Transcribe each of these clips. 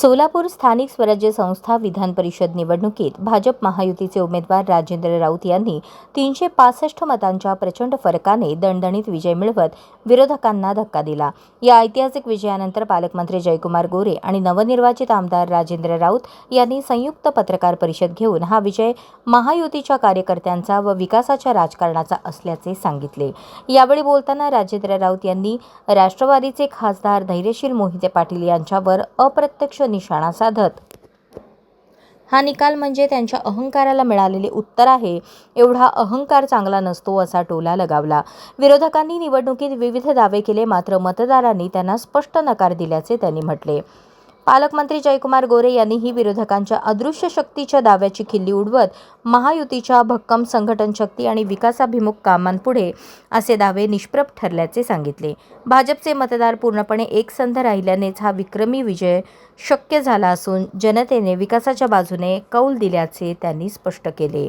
सोलापूर स्थानिक स्वराज्य संस्था विधान परिषद निवडणुकीत भाजप महायुतीचे उमेदवार राजेंद्र राऊत यांनी 365 मतांच्या प्रचंड फरकाने दणदणीत विजय मिळवत विरोधकांना धक्का दिला। या ऐतिहासिक विजयानंतर पालकमंत्री जयकुमार गोरे आणि नवनिर्वाचित आमदार राजेंद्र राऊत यांनी संयुक्त पत्रकार परिषद घेऊन हा विजय महायुतीच्या कार्यकर्त्यांचा व विकासाच्या राजकारणाचा असल्याचे सांगितले। यावेळी बोलताना राजेंद्र राऊत यांनी राष्ट्रवादीचे खासदार धैर्यशील मोहिते पाटील यांच्यावर अप्रत्यक्ष निशाणा साधत हा निकाल म्हणजे त्यांच्या अहंकाराला मिळालेले उत्तर आहे, एवढा अहंकार चांगला नसतो असा टोला लगावला। विरोधकांनी निवडणुकीत विविध दावे केले, मात्र मतदारांनी त्यांना स्पष्ट नकार दिल्याचे त्यांनी म्हटले। पालकमंत्री जयकुमार गोरे यांनीही विरोधकांच्या अदृश्य शक्तीच्या दाव्याची खिल्ली उडवत महायुतीच्या भक्कम संघटन शक्ती आणि विकासाभिमुख कामांपुढे असे दावे निष्प्रभ ठरल्याचे सांगितले। भाजपचे मतदार पूर्णपणे एकसंध राहिल्यानेच हा विक्रमी विजय शक्य झाला असून जनतेने विकासाच्या बाजूने कौल दिल्याचे त्यांनी स्पष्ट केले।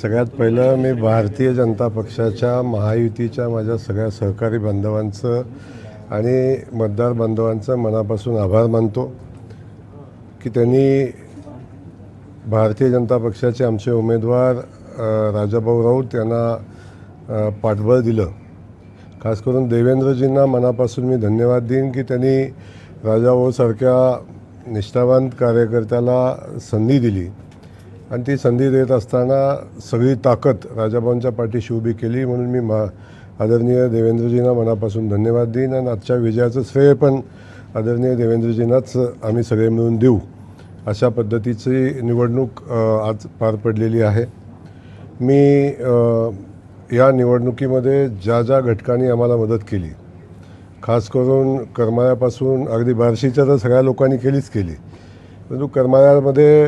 सगळ्यात पहिलं मी भारतीय जनता पक्षाच्या महायुतीच्या माझ्या सगळ्या सहकारी बांधवांचं आणि मतदार बांधवांचं मनापासून आभार मानतो की त्यांनी भारतीय जनता पक्षाचे आमचे उमेदवार राजाभाऊ राऊत यांना पाठबळ दिलं। खास करून देवेंद्रजींना मनापासून मी धन्यवाद देईन की त्यांनी राजाभाऊसारख्या निष्ठावान कार्यकर्त्याला संधी दिली आणि ती संधी देत असताना सगळी ताकद राजाभाऊंच्या पाठीशी उभी केली, म्हणून मी आदरणीय देवेंद्रजींना मनापासून धन्यवाद देईन आणि आजच्या विजयाचं श्रेय पण आदरणीय देवेंद्रजींनाच आम्ही सगळे मिळून देऊ। अशा पद्धतीची निवडणूक आज पार पडलेली आहे। मी या निवडणुकीमध्ये ज्या घटकांनी आम्हाला मदत केली, खास करून करमाळ्यापासून अगदी बार्शीच्या तर सगळ्या लोकांनी केली, परंतु करमाळ्यामध्ये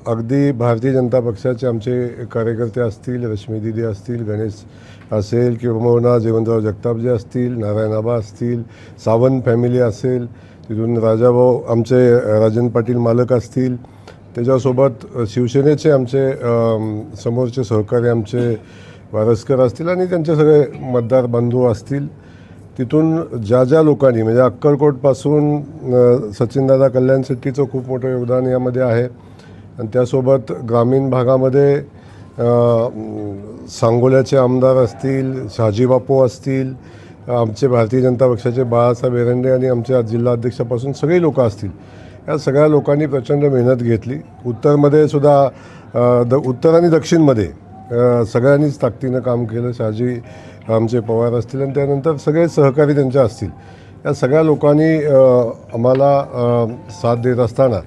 अगदी भारतीय जनता पक्षाचे आमचे कार्यकर्ते असतील, रश्मी दिदी असतील, गणेश असेल किंवा मोहना जीवनराव जगतापजे असतील, नारायण आबा असतील, सावंत फॅमिली असेल, तिथून राजाभाऊ आमचे राजन पाटील मालक असतील, त्याच्यासोबत शिवसेनेचे आमचे समोरचे सहकारी आमचे वारसकर असतील आणि त्यांचे सगळे मतदार बंधू असतील। तिथून ज्या लोकांनी म्हणजे अक्कलकोटपासून सचिनदादा कल्याण शेट्टीचं खूप मोठं योगदान यामध्ये आहे आणि त्यासोबत ग्रामीण भागामध्ये सांगोल्याचे आमदार असतील, शहाजीबापू असतील, आमचे भारतीय जनता पक्षाचे बाळासाहेब एरंडे आणि आमच्या जिल्हाध्यक्षापासून सगळी लोक असतील, या सगळ्या लोकांनी प्रचंड मेहनत घेतली। उत्तरमध्ये सुद्धा उत्तर आणि दक्षिणमध्ये सगळ्यांनीच ताकदीनं काम केलं। शहाजी आमचे पवार असतील आणि त्यानंतर सगळे सहकारी त्यांचे असतील, या सगळ्या लोकांनी आम्हाला साथ देत असताना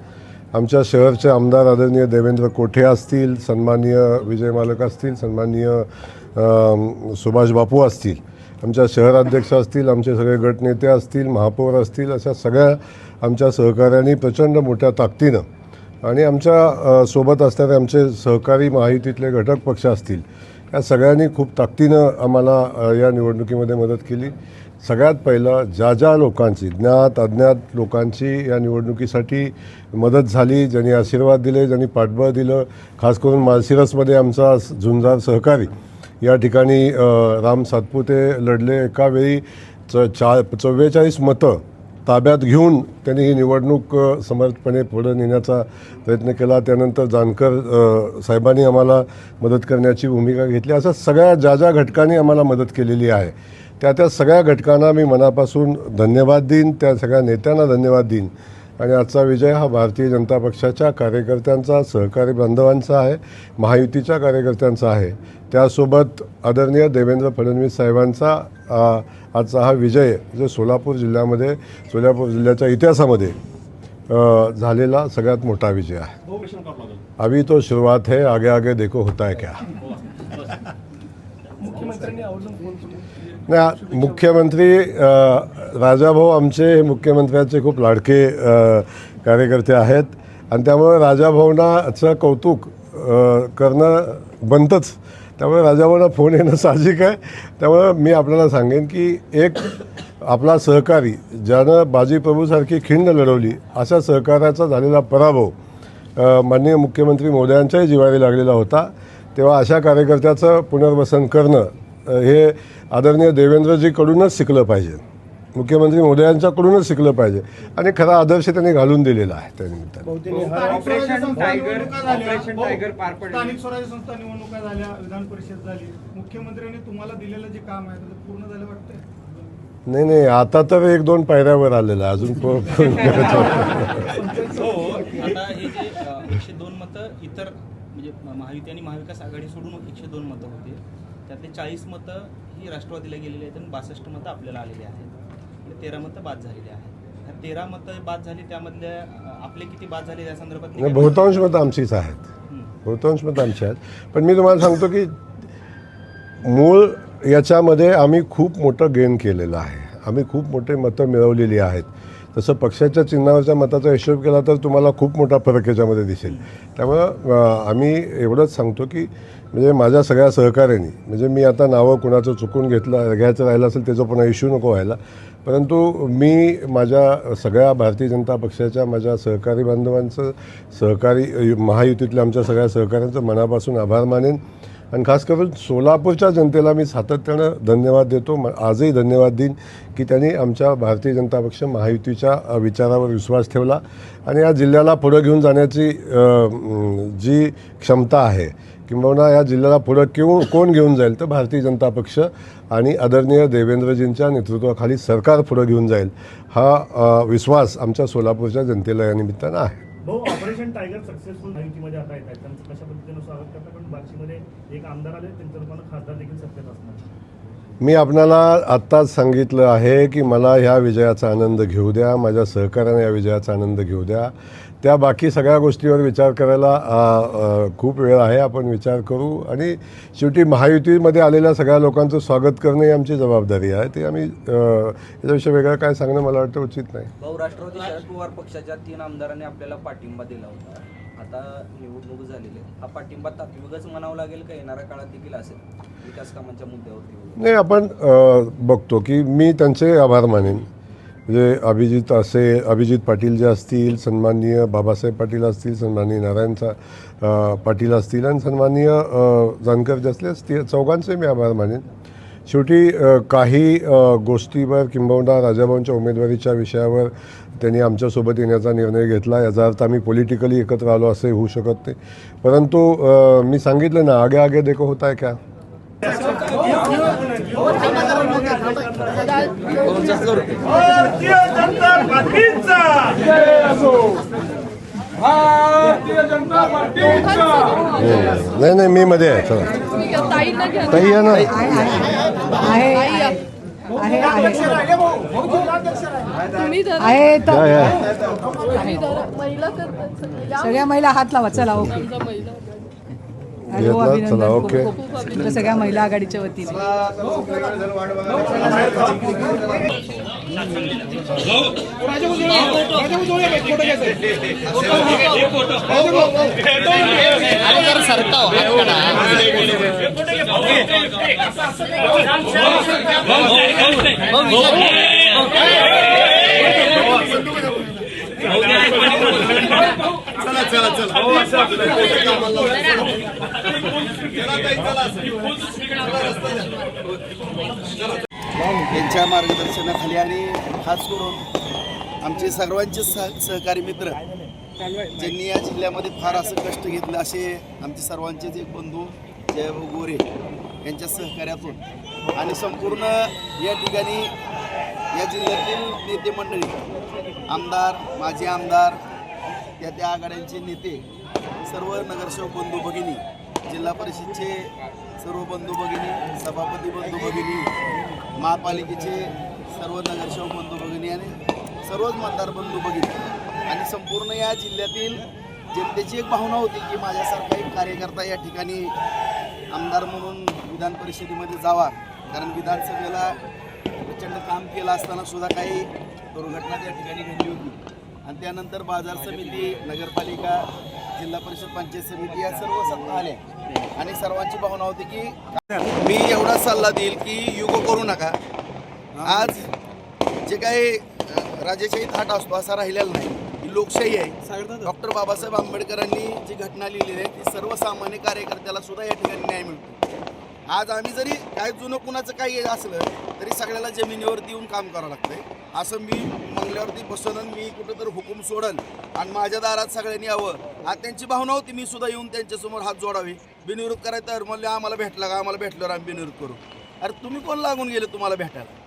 आमच्या शहरचे आमदार आदरणीय देवेंद्र कोठे असतील, सन्माननीय विजय मालक असतील, सन्माननीय सुभाष बापू असतील, आमच्या शहराध्यक्ष असतील, आमचे सगळे गटनेते असतील, महापौर असतील, अशा सगळ्या आमच्या सहकाऱ्यांनी प्रचंड मोठ्या ताकदीनं आणि आमच्या सोबत असणारे आमचे सहकारी महायुतीतले घटक पक्ष असतील, या सगळ्यांनी खूप ताकदीनं आम्हाला या निवडणुकीमध्ये मदत केली। सगळ्यात पहिलं ज्या लोकांची ज्ञात अज्ञात लोकांची या निवडणुकीसाठी मदत झाली, ज्यांनी आशीर्वाद दिले, ज्यांनी पाठबळ दिलं, खास करून माळशिरसमध्ये आमचा झुंजार सहकारी या ठिकाणी राम सातपुते लढले। एका वेळी 44 मतं ताब्यात घेऊन त्यांनी ही निवडणूक समर्थपणे पुढे नेण्याचा प्रयत्न केला। त्यानंतर जानकर साहेबांनी आम्हाला मदत करण्याची भूमिका घेतली। अशा सगळ्या ज्या घटकांनी आम्हाला मदत केलेली आहे त्या सगळ्या घटकांना मी मनापासून धन्यवाद देईन, त्या सगळ्या नेत्यांना धन्यवाद देईन आणि आजचा विजय हा भारतीय जनता पक्षाच्या कार्यकर्त्यांचा, सहकारी बांधवांचा आहे, महायुतीच्या कार्यकर्त्यांचा आहे। त्यासोबत आदरणीय देवेंद्र फडणवीस साहेबांचा आजचा हा विजय जो सोलापूर जिल्ह्याच्या इतिहासामध्ये झालेला सगळ्यात मोठा विजय आहे। अभी तो शुरुआत है, आगे आगे देखो होता है क्या। नाही, मुख्यमंत्री राजाभाऊ आमचे मुख्यमंत्र्यांचे खूप लाडके कार्यकर्ते आहेत आणि त्यामुळे राजाभाऊंचं कौतुक करणं बनतंच, त्यामुळे राजाभाऊंना फोन येणं साहजिक आहे। त्यामुळे मी आपल्याला सांगेन की एक आपला सहकारी ज्यानं बाजीप्रभूसारखी खिंड लढवली, अशा सहकार्याचा झालेला पराभव माननीय मुख्यमंत्री महोदयांच्याही जिव्हारी लागलेला होता, तेव्हा अशा कार्यकर्त्याचं पुनर्वसन करणं हे आदरणीय देवेंद्रजीकडूनच शिकलं पाहिजे। मुख्यमंत्री मोदयांच्याकडूनच शिकलं पाहिजे आणि खरा आदर्श त्यांनी घालून दिलेला आहे त्या निमित्ताने. ऑपरेशन टायगर पार पडले. स्थानिक स्वराज्य संस्था निवडणुका झाल्या, विधान परिषद झाली, मुख्यमंत्र्यांनी तुम्हाला दिलेलं जे काम आहे ते पूर्ण झालं वाटतंय? नाही, आता तर 1-2 पायऱ्यावर आलेलं आहे, अजून हो, आता हे जे 102 मतं इतर म्हणजे महायुती आणि महाविकास आघाडी सोडून 102 मतं होते, त्यातले 40 मतं ही राष्ट्रवादीला गेलेली आहेत आणि 62 मतं आपल्याला आलेली आहेत आणि 13 मतं बाद झालेली आहेत. 13 मतं बाद झाली, त्यामधल्या आपले किती बाद झाले या संदर्भात? बहुतांश मतं आमचीच आहेत, बहुतांश मतं आमची आहेत. पण मी तुम्हाला सांगतो की मूळ याच्यामध्ये आम्ही खूप मोठं गेन केलेलं आहे, आम्ही खूप मोठे मतं मिळवलेली आहेत. तसं पक्षाच्या चिन्हावरच्या मताचा हिशोब केला तर तुम्हाला खूप मोठा फरक याच्यामध्ये दिसेल. त्यामुळं आम्ही एवढंच सांगतो की म्हणजे माझ्या सगळ्या सहकाऱ्यांनी, म्हणजे मी आता नावं कुणाचं चुकून घ्यायचं राहिलं असेल त्याचा पुन्हा इश्यू नको व्हायला, परंतु मी माझ्या सगळ्या भारतीय जनता पक्षाच्या माझ्या सहकारी बांधवांचं, सहकारी महायुतीतल्या आमच्या सगळ्या सहकाऱ्यांचं मनापासून आभार मानेन आणि खास करून सोलापूरच्या जनतेला मी सातत्यानं धन्यवाद देतो. आजही धन्यवाद देईन की त्यांनी आमच्या भारतीय जनता पक्ष महायुतीच्या विचारावर विश्वास ठेवला आणि या जिल्ह्याला पुढं घेऊन जाण्याची जी क्षमता आहे किंबहुना या जिल्ह्याला पुढं कोण घेऊन जाईल तर भारतीय जनता पक्ष आणि आदरणीय देवेंद्रजींच्या नेतृत्वाखाली सरकार पुढं घेऊन जाईल, हा विश्वास आमच्या सोलापूरच्या जनतेला या निमित्तानं आहे. भाऊ, ऑपरेशन टायगर सक्सेसफुल महायुतीमध्ये आता येत आहे, त्यांचं कशा पद्धतीनं स्वागत करतात? पण बार्शीमध्ये एक आमदार आले, त्यांच्या रूपानं खासदार देखील सत्तेत असणार. मी आपणाला आत्ताच सांगितलं आहे की मला ह्या विजयाचा आनंद घेऊ द्या, माझ्या सहकार्याने या विजयाचा आनंद घेऊ द्या. त्या बाकी सगळ्या गोष्टीवर विचार करायला खूप वेळ आहे, आपण विचार करू आणि शेवटी महायुतीमध्ये आलेल्या सगळ्या लोकांचं स्वागत करणं ही आमची जबाबदारी आहे. ते आम्ही याच्याविषयी वेगळं काय सांगणं मला वाटतं उचित नाही. भाऊ, राष्ट्रवादी शरद पवार पक्षाच्या 3 आमदारांनी आपल्याला पाठिंबा दिला होता, आता निवडणूक झालेली आहे, हा पाठिंबा तात्विकच म्हणावं लागेल का येणाऱ्या काळात देखील असेल विकास कामांच्या मुद्द्यावरती? नाही, आपण बघतो की मी त्यांचे आभार मानेन. म्हणजे अभिजित पाटील जे असतील, सन्माननीय बाबासाहेब पाटील असतील, सन्माननीय नारायण पाटील असतील आणि सन्माननीय जानकर जे असतील, चौघांचे मी आभार मानेन. शेवटी काही गोष्टीवर किंबहुना राजाभाऊंच्या उमेदवारीच्या विषयावर त्यांनी आमच्यासोबत येण्याचा निर्णय घेतला, याचा अर्थ आम्ही पॉलिटिकली एकत्र आलो असंही होऊ शकत नाही. परंतु मी सांगितलं ना, आगे आगे देखो होता है क्या. नाही, मी मध्ये आहे. चला ताई या ना. सगळ्या महिला हात लावा. चला, ओके. चला, ओके. सगळ्या महिला आघाडीच्या वतीने त्यांच्या मार्गदर्शनाखाली आणि खास करून आमचे सर्वांचे सहकारी मित्र ज्यांनी या जिल्ह्यामध्ये फार असं कष्ट घेतलं असे आमचे सर्वांचेच एक बंधू जयभाऊ गोरे यांच्या सहकार्यातून आणि संपूर्ण या ठिकाणी या जिल्ह्यातील नेते मंडळी, आमदार, माजी आमदार, त्या आघाड्यांचे नेते, सर्व नगरसेवक बंधू भगिनी, जिल्हा परिषदचे सर्व बंधू भगिनी, सभापती बंधू भगिनी, महापालिकेचे सर्व नगरसेवक बंधू भगिनी आणि सर्वच मतदार बंधू भगिनी आणि संपूर्ण या जिल्ह्यातील जनतेची एक भावना होती की माझ्यासारखा एक कार्यकर्ता या ठिकाणी आमदार म्हणून विधान परिषदेमध्ये जावा, कारण विधानसभेला प्रचंड काम केलं असताना सुद्धा काही दुर्घटना त्या ठिकाणी घडली होती आणि त्यानंतर बाजार समिती, नगरपालिका, जिल्हा परिषद, पंचायत समिती या सर्व सत्ता आल्या आणि सर्वांची भावना होती की मी एवढा सल्ला देईल की युग करू नका. आज जे काही राजेशाही थाट असतो असा राहिलेला नाही, ही लोकशाही आहे. डॉक्टर बाबासाहेब आंबेडकरांनी जी घटना लिहिलेली आहे ती सर्वसामान्य कार्यकर्त्याला सुद्धा या ठिकाणी न्याय मिळतो. आज आम्ही जरी काय जुनं कुणाचं काही असलं तरी सगळ्याला जमिनीवरती येऊन काम करावं लागतंय. असं मी मंगल्यावरती बसून मी कुठंतरी हुकूम सोडन आणि माझ्या दारात सगळ्यांनी यावं, आज त्यांची भावना होती मी सुद्धा येऊन त्यांच्यासमोर हात जोडावे, बिनविरोध करायचं. तर म्हणले आम्हाला भेटला का, आम्हाला भेटल्यावर आम्ही बिनविरोध करू. अरे तुम्ही कोण लागून गेले तुम्हाला भेटायला?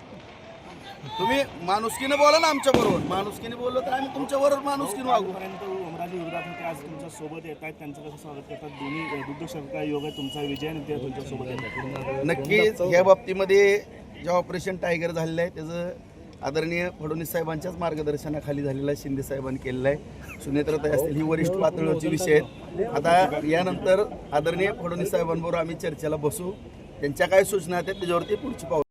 तुम्ही माणुसकीने बोला ना आमच्या बरोबर. माणुसकीने बोललो तर आम्ही तुमच्या बरोबर माणुसकीने वागू. पर्यंत ओमराजे विरोधात होते, आज तुमच्या सोबत येत आहेत, त्यांचं कसं स्वागत करतात? दोन्ही दुग्ध शर्करा योग आहे तुमचा विजय आणि ते तुमच्या सोबत येतात. नक्कीच या बाबतीमध्ये जे ऑपरेशन टायगर झालेलं आहे त्याचं आदरणीय फडणवीस साहेबांच्याच मार्गदर्शनाखाली झालेलं आहे, शिंदे साहेबांनी केलेलं आहे. सुनेत्रताई असतील, ही वरिष्ठ पातळीवरचे विषय आहेत. आता यानंतर आदरणीय फडणवीस साहेबांबरोबर आम्ही चर्चेला बसू, त्यांच्या काय सूचना आहेत त्याच्यावरती पुढची पाहू.